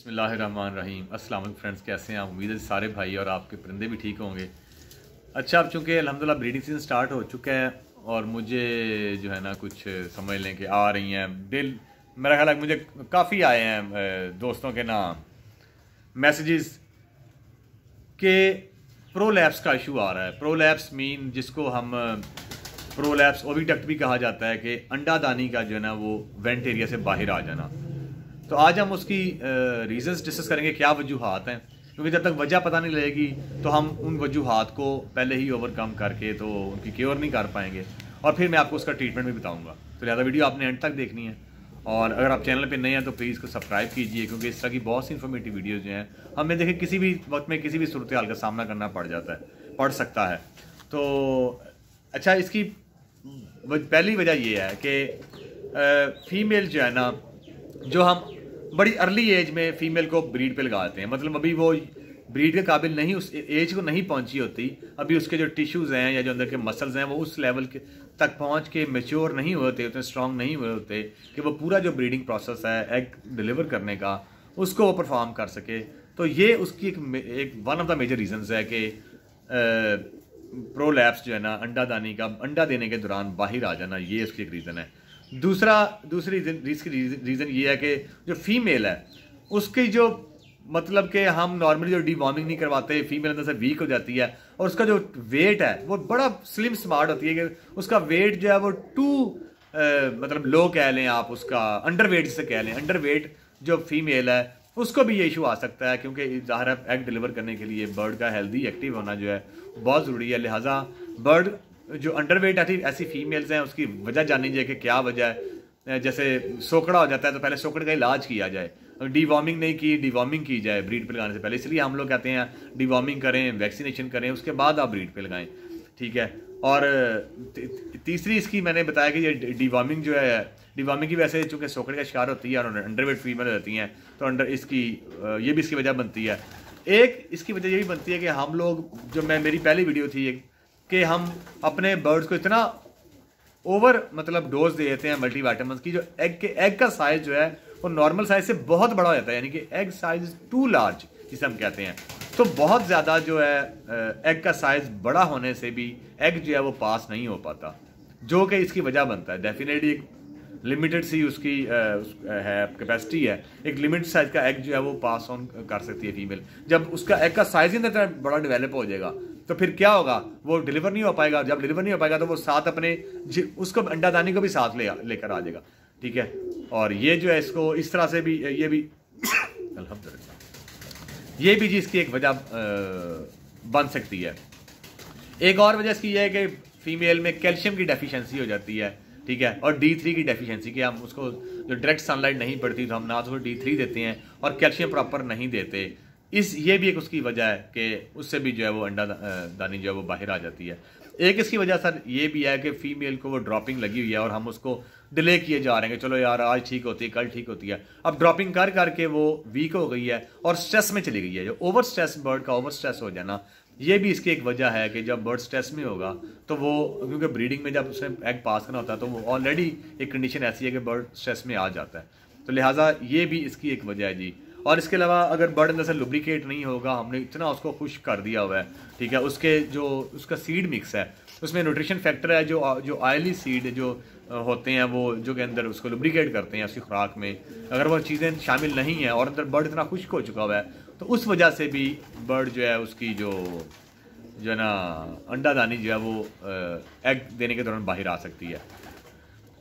बिस्मिल्लाहिर्रहमानिर्रहीम। अस्सलाम वालेकुम फ्रेंड्स, कैसे हैं आप? उम्मीद है सारे भाई और आपके परिंदे भी ठीक होंगे। अच्छा, अब चूँकि अल्हम्दुलिल्लाह ब्रीडिंग सीजन स्टार्ट हो चुका है और मुझे जो है ना कुछ समझ लें कि आ रही हैं मेरा ख्याल है मुझे काफ़ी आए हैं दोस्तों के ना मैसेजेस के प्रोलैप्स का इशू आ रहा है। प्रोलैप्स मीन जिसको हम प्रोलैप्स ओविडक्ट भी कहा जाता है कि अंडादानी का जो है ना वो वेंट एरिया से बाहर आ जाना। तो आज हम उसकी रीजंस डिस्कस करेंगे, क्या वजूहात हैं, क्योंकि जब तक वजह पता नहीं लगेगी तो हम उन वजूहात को पहले ही ओवरकम करके तो उनकी क्योर नहीं कर पाएंगे और फिर मैं आपको उसका ट्रीटमेंट भी बताऊंगा। तो लिहाजा वीडियो आपने एंड तक देखनी है और अगर आप चैनल पे नए हैं तो प्लीज़ इसको सब्सक्राइब कीजिए, क्योंकि इस तरह की बहुत सी इन्फॉर्मेटिव वीडियोज़ जो हैं हमें देखें किसी भी वक्त में किसी भी सूरत हाल का सामना करना पड़ सकता है। तो अच्छा, इसकी पहली वजह ये है कि फीमेल जो है ना, जो हम बड़ी अर्ली एज में फीमेल को ब्रीड पे लगाते हैं, मतलब अभी वो ब्रीड के काबिल नहीं, उस एज को नहीं पहुंची होती, अभी उसके जो टिश्यूज़ हैं या जो अंदर के मसल्स हैं वो उस लेवल के तक पहुंच के मेच्योर नहीं हुए होते, उतने स्ट्रांग नहीं हुए होते कि वो पूरा जो ब्रीडिंग प्रोसेस है एग डिलीवर करने का उसको वो परफॉर्म कर सके। तो ये उसकी एक one of the major reasons है कि प्रोलैप्स जो है ना, अंडादानी का अंडा देने के दौरान बाहर आ जाना, ये उसकी एक रीज़न है। दूसरी रीज़न ये है कि जो फीमेल है उसकी जो मतलब कि हम नॉर्मली जो डीवॉर्मिंग नहीं करवाते, फीमेल अंदर से वीक हो जाती है और उसका जो वेट है वो बड़ा स्लिम स्मार्ट होती है कि उसका वेट जो है वो मतलब लो कह लें आप, उसका अंडर वेट जिसे कह लें, अंडर वेट जो फीमेल है उसको भी ये इशू आ सकता है, क्योंकि ज़ाहिर है एग डिलीवर करने के लिए बर्ड का हेल्दी एक्टिव होना जो है बहुत ज़रूरी है। लिहाजा बर्ड जो अंडरवेट ऐसी फीमेल्स हैं उसकी वजह जाननी चाहिए कि क्या वजह है। जैसे सोकड़ा हो जाता है तो पहले सोकड़े का इलाज किया जाए, डीवॉर्मिंग नहीं की, डीवॉर्मिंग की जाए ब्रीड पे लगाने से पहले। इसलिए हम लोग कहते हैं डीवॉर्मिंग करें, वैक्सीनेशन करें, उसके बाद आप ब्रीड पे लगाएं, ठीक है। और तीसरी इसकी मैंने बताया कि ये डीवॉर्मिंग जो है, डीवॉर्मिंग की वजह से चूँकि सोकड़े का शिकार होती है और अंडरवेट फीमेल रहती हैं तो ये भी इसकी वजह बनती है। एक इसकी वजह ये भी बनती है कि हम लोग, जो मेरी पहली वीडियो थी कि हम अपने बर्ड्स को इतना ओवर मतलब डोज दे देते हैं मल्टीविटामिन्स की, जो एग का साइज जो है वो नॉर्मल साइज से बहुत बड़ा हो जाता है, यानी कि एग साइज टू लार्ज जिसे हम कहते हैं। तो बहुत ज़्यादा जो है एग का साइज बड़ा होने से भी एग जो है वो पास नहीं हो पाता, जो कि इसकी वजह बनता है। डेफिनेटली एक लिमिटेड सी उसकी है कैपेसिटी है, एक लिमिटेड साइज का एग जो है वो पास ऑन कर सकती है फीमेल। जब उसका एग का साइज ही इतना बड़ा डेवलप हो जाएगा तो फिर क्या होगा, वो डिलीवर नहीं हो पाएगा। जब डिलीवर नहीं हो पाएगा तो वो साथ अपने उसको अंडादानी को भी साथ लेकर आ जाएगा, ठीक है। और ये जो है इसको इस तरह से भी ये भी अल्हम्दुलिल्लाह ये भी जी इसकी एक वजह बन सकती है। एक और वजह इसकी यह है कि फीमेल में कैल्शियम की डेफिशिएंसी हो जाती है, ठीक है, और D3 की डेफिशिएंसी, कि हम उसको जो डायरेक्ट सनलाइट नहीं पड़ती तो हम ना तो D3 देते हैं और कैल्शियम प्रॉपर नहीं देते। ये भी एक उसकी वजह है कि उससे भी जो है वो अंडा दानी जो है वो बाहर आ जाती है। एक इसकी वजह सर ये भी है कि फीमेल को वो ड्रॉपिंग लगी हुई है और हम उसको डिले किए जा रहे हैं कि चलो यार आज ठीक होती है, कल ठीक होती है। अब ड्रॉपिंग कर करके वो वीक हो गई है और स्ट्रेस में चली गई है। जो ओवर स्ट्रेस, बर्ड का ओवर स्ट्रेस हो जाना, ये भी इसकी एक वजह है कि जब बर्ड स्ट्रेस में होगा तो वो, क्योंकि ब्रीडिंग में जब उसने एग पास करना होता है तो वो ऑलरेडी एक कंडीशन ऐसी है कि बर्ड स्ट्रेस में आ जाता है। तो लिहाजा ये भी इसकी एक वजह है जी। और इसके अलावा अगर बर्ड अंदर से लुब्रिकेट नहीं होगा, हमने इतना उसको खुश कर दिया हुआ है, ठीक है, उसका सीड मिक्स है, उसमें न्यूट्रिशन फैक्टर है, जो ऑयली सीड जो होते हैं वो जो के अंदर उसको लुब्रिकेट करते हैं उसकी खुराक में, अगर वो चीज़ें शामिल नहीं हैं और अंदर बर्ड इतना खुश्क हो चुका हुआ है तो उस वजह से भी बर्ड जो है उसकी जो है ना अंडादानी जो है वो एग देने के दौरान बाहर आ सकती है।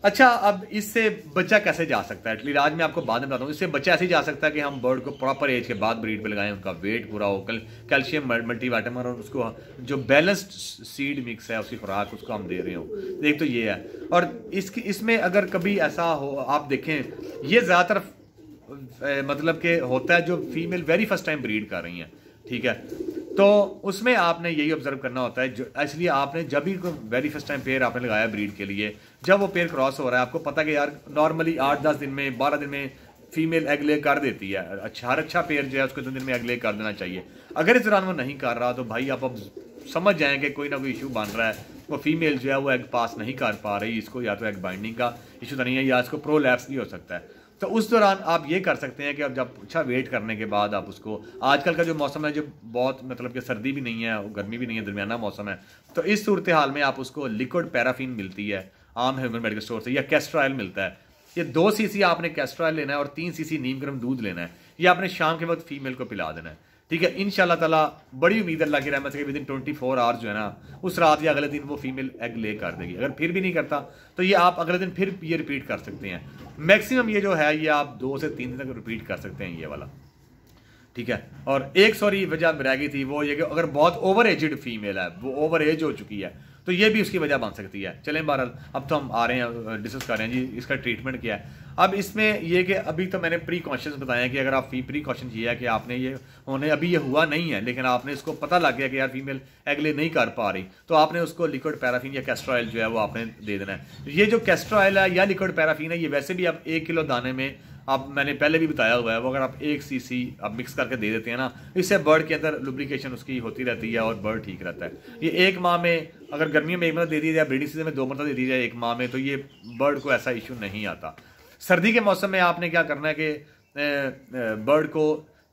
अच्छा, अब इससे बच्चा कैसे जा सकता है? एटलीस्ट आज मैं आपको बाद में बताता हूँ। इससे बच्चा ऐसे ही जा सकता है कि हम बर्ड को प्रॉपर एज के बाद ब्रीड पे लगाएं, उनका वेट पूरा हो, कैल्शियम मल्टीविटामिन और उसको जो बैलेंस्ड सीड मिक्स है उसकी खुराक उसको हम दे रहे हो। एक तो ये है। और इसमें अगर कभी ऐसा हो, आप देखें ये ज़्यादातर मतलब कि होता है जो female very first time breed कर रही हैं, ठीक है, तो उसमें आपने यही ऑब्जर्व करना होता है। इसलिए आपने जब भी वेरी फर्स्ट टाइम पेयर आपने लगाया ब्रीड के लिए, जब वो पेयर क्रॉस हो रहा है, आपको पता कि यार नॉर्मली 8-10 दिन में, 12 दिन में फीमेल एग ले कर देती है। हर अच्छा पेयर जो है उसको 2 दिन में एग ले कर देना चाहिए। अगर इस दौरान वो नहीं कर रहा तो भाई आप अब समझ जाएं कि कोई ना कोई इशू बन रहा है, वो फीमेल जो है वो एग पास नहीं कर पा रही, इसको या तो एग बाइंडिंग का इशू तो नहीं है या इसको प्रोलैप्स भी हो सकता है। तो उस दौरान आप ये कर सकते हैं कि अब जब अच्छा वेट करने के बाद आप उसको, आजकल का जो मौसम है जो बहुत मतलब कि सर्दी भी नहीं है गर्मी भी नहीं है, दरमियाना मौसम है, तो इस सूरत हाल में आप उसको लिक्विड पैराफिन मिलती है आम ह्यूमन मेडिकल स्टोर से, या कैस्टर ऑयल मिलता है, ये 2 सीसी आपने कैस्टर ऑयल लेना है और 3 सीसी नीम गर्म दूध लेना है, ये आपने शाम के वक्त फीमेल को पिला देना है। ठीक है, इंशाल्लाह ताला बड़ी उम्मीद अल्लाह की रहमत से कि विद इन 24 आवर्स जो है ना उस रात या अगले दिन वो फीमेल एग ले कर देगी। अगर फिर भी नहीं करता तो ये आप अगले दिन फिर ये रिपीट कर सकते हैं। मैक्सिमम ये जो है ये आप 2 से 3 दिन तक रिपीट कर सकते हैं ये वाला। ठीक है, और एक सॉरी वजह रह गई थी वो ये कि अगर बहुत ओवर एजड फीमेल है, वो ओवर एज हो चुकी है, तो ये भी उसकी वजह बन सकती है। चलें बहरहाल अब तो हम आ रहे हैं डिस्कस कर रहे हैं जी इसका ट्रीटमेंट क्या है। अब इसमें ये कि अभी तो मैंने प्रीकॉशंस बताया कि अगर आप प्रीकॉशन ये है कि आपने ये होने अभी ये हुआ नहीं है, लेकिन आपने इसको पता लग गया कि यार फीमेल एग ले नहीं कर पा रही, तो आपने उसको लिक्विड पैराफिन या कैस्टर ऑयल जो है वो आपने दे देना है। ये जो कैस्टर ऑयल है या लिक्विड पैराफिन है, ये वैसे भी आप 1 किलो दाने में आप, मैंने पहले भी बताया हुआ है, वो अगर आप 1 सीसी आप मिक्स करके दे देते हैं ना, इससे बर्ड के अंदर लुब्रिकेशन उसकी होती रहती है और बर्ड ठीक रहता है। ये 1 माह में अगर गर्मियों में 1 मरतबा दे दिया जाए, ब्रीडिंग सीजन में 2 मरतबा दे दी जाए 1 माह में, तो ये बर्ड को ऐसा इशू नहीं आता। सर्दी के मौसम में आपने क्या करना है कि बर्ड को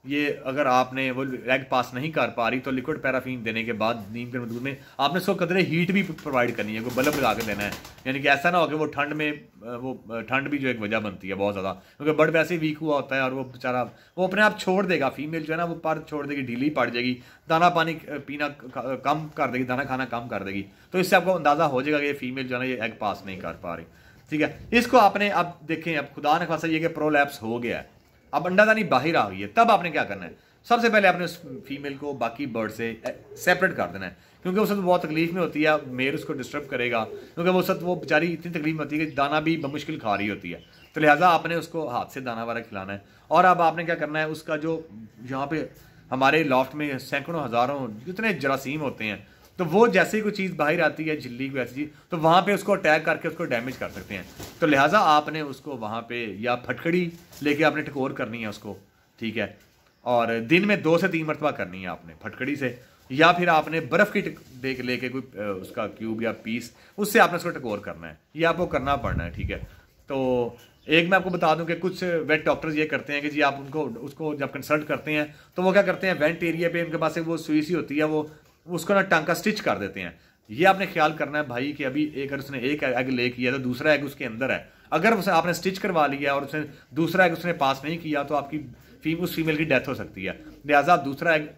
ये अगर आपने वो एग पास नहीं कर पा रही तो लिक्विड पैराफिन देने के बाद नीम के दूध में आपने उसको कदरे हीट भी प्रोवाइड करनी है, कोई बल्ब लगा के देना है, यानी कि ऐसा ना हो कि वो ठंड में वो ठंड भी जो एक वजह बनती है बहुत ज़्यादा, क्योंकि बर्ड वैसे ही वीक हुआ होता है और वो बेचारा वो अपने आप छोड़ देगा, फीमेल जो है ना वो पर छोड़ देगी, ढीली पड़ जाएगी, दाना पानी पीना कम कर देगी, दाना खाना कम कर देगी, तो इससे आपको अंदाज़ा हो जाएगा कि ये फीमेल जो है ना ये एग पास नहीं कर पा रही। ठीक है, इसको आपने अब देखें, अब खुदा ने खासा ये कि प्रोलैप्स हो गया है, अब अंडादानी बाहर आ गई है, तब आपने क्या करना है, सबसे पहले आपने उस फीमेल को बाकी बर्ड से सेपरेट कर देना है, क्योंकि उस वक्त बहुत तकलीफ में होती है, मेल उसको डिस्टर्ब करेगा, क्योंकि वो वक्त वो बेचारी इतनी तकलीफ में होती है कि दाना भी मुश्किल खा रही होती है, तो लिहाजा आपने उसको हाथ से दाना वाला खिलाना है। और अब आपने क्या करना है, उसका जो यहाँ पे हमारे लॉफ्ट में सैकड़ों हज़ारों जितने जरासीम होते हैं, तो वो जैसे ही कोई चीज़ बाहर आती है, झिल्ली कोई ऐसी चीज़, तो वहाँ पे उसको अटैक करके उसको डैमेज कर सकते हैं, तो लिहाजा आपने उसको वहाँ पे या फटकड़ी लेके आपने टकोर करनी है उसको। ठीक है, और दिन में 2 से 3 मरतबा करनी है आपने फटकड़ी से, या फिर आपने बर्फ़ की देख लेके कोई उसका क्यूब या पीस, उससे आपने उसको टकोर करना है, ये आपको करना पड़ना है। ठीक है, तो एक मैं आपको बता दूं कि कुछ वेट डॉक्टर्स ये करते हैं कि जी आप उनको उसको जब कंसल्ट करते हैं तो वो क्या करते हैं, वेंट एरिया पे उनके पास एक वो सुई सी होती है, वो उसको ना टांका स्टिच कर देते हैं। ये आपने ख्याल करना है भाई कि अभी एक अगर उसने एक एग ले किया तो दूसरा एग उसके अंदर है, अगर उसे आपने स्टिच करवा लिया और उसने दूसरा एग उसने पास नहीं किया तो आपकी उस फीमेल की डेथ हो सकती है। लिहाजा आप दूसरा एग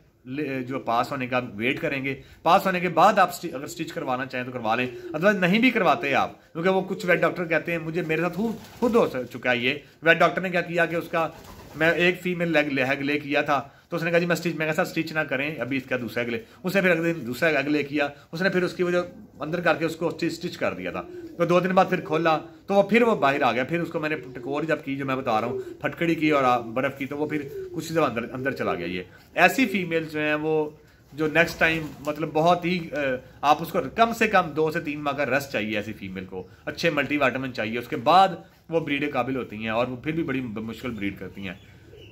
जो पास होने का वेट करेंगे, पास होने के बाद आप अगर स्टिच करवाना चाहें तो करवा लें, अदरवाइज नहीं भी करवाते आप, क्योंकि वो कुछ वेट डॉक्टर कहते हैं, मुझे मेरे साथ खुद हो चुका है ये, वेट डॉक्टर ने क्या किया कि उसका मैं एक फीमेल एग ले किया था, तो उसने कहा जी मैं कहा स्टिच ना करें अभी इसका दूसरा अगले, उसने फिर अगले दिन दूसरा अगले किया, उसने फिर उसकी वजह अंदर करके उसको स्टिच कर दिया था, तो 2 दिन बाद फिर खोला तो वो फिर वो बाहर आ गया, फिर उसको मैंने टकोर जब की जो मैं बता रहा हूँ फटकड़ी की और बर्फ़ की, तो वो फिर कुछ ही अंदर अंदर चला गया। ये ऐसी फीमेल जो हैं वो जो नेक्स्ट टाइम मतलब बहुत ही आप उसको कम से कम 2 से 3 माह का रेस्ट चाहिए, ऐसी फीमेल को अच्छे मल्टीविटामिन चाहिए, उसके बाद वो ब्रीड काबिल होती हैं और वो फिर भी बड़ी मुश्किल ब्रीड करती हैं।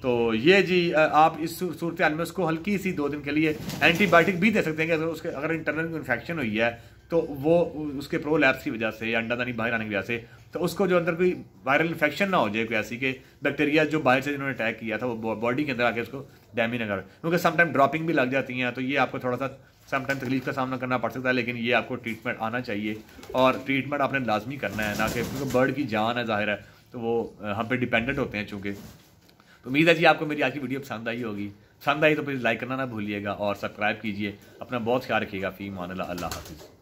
तो ये जी आप इस सूरत हाल में उसको हल्की सी 2 दिन के लिए एंटीबायोटिक भी दे सकते हैं कि उसके अगर इंटरनल इन्फेक्शन हुई है तो वो उसके प्रोलैप्स की वजह से, अंडादानी बाहर आने की वजह से, तो उसको जो अंदर कोई वायरल इन्फेक्शन ना हो जाए, कोई ऐसी के बैक्टीरिया जो बाहर से जिन्होंने अटैक किया था वो बॉडी के अंदर आके उसको डैमेज ना करे, क्योंकि समटाइम ड्रॉपिंग भी लग जाती हैं, तो ये आपको थोड़ा सा समटाइम तकलीफ का सामना करना पड़ सकता है, लेकिन ये आपको ट्रीटमेंट आना चाहिए और ट्रीटमेंट आपने लाजमी करना है, ना कि क्योंकि बर्ड की जान है जाहिर है, तो वो हम पे डिपेंडेंट होते हैं चूँकि। तो उम्मीद है जी आपको मेरी आज की वीडियो पसंद आई होगी, पसंद आई तो प्लीज़ लाइक करना ना भूलिएगा और सब्सक्राइब कीजिए। अपना बहुत ख्याल रखिएगा। फ़ी मान अल्लाह, अल्लाह हाफ़िज़।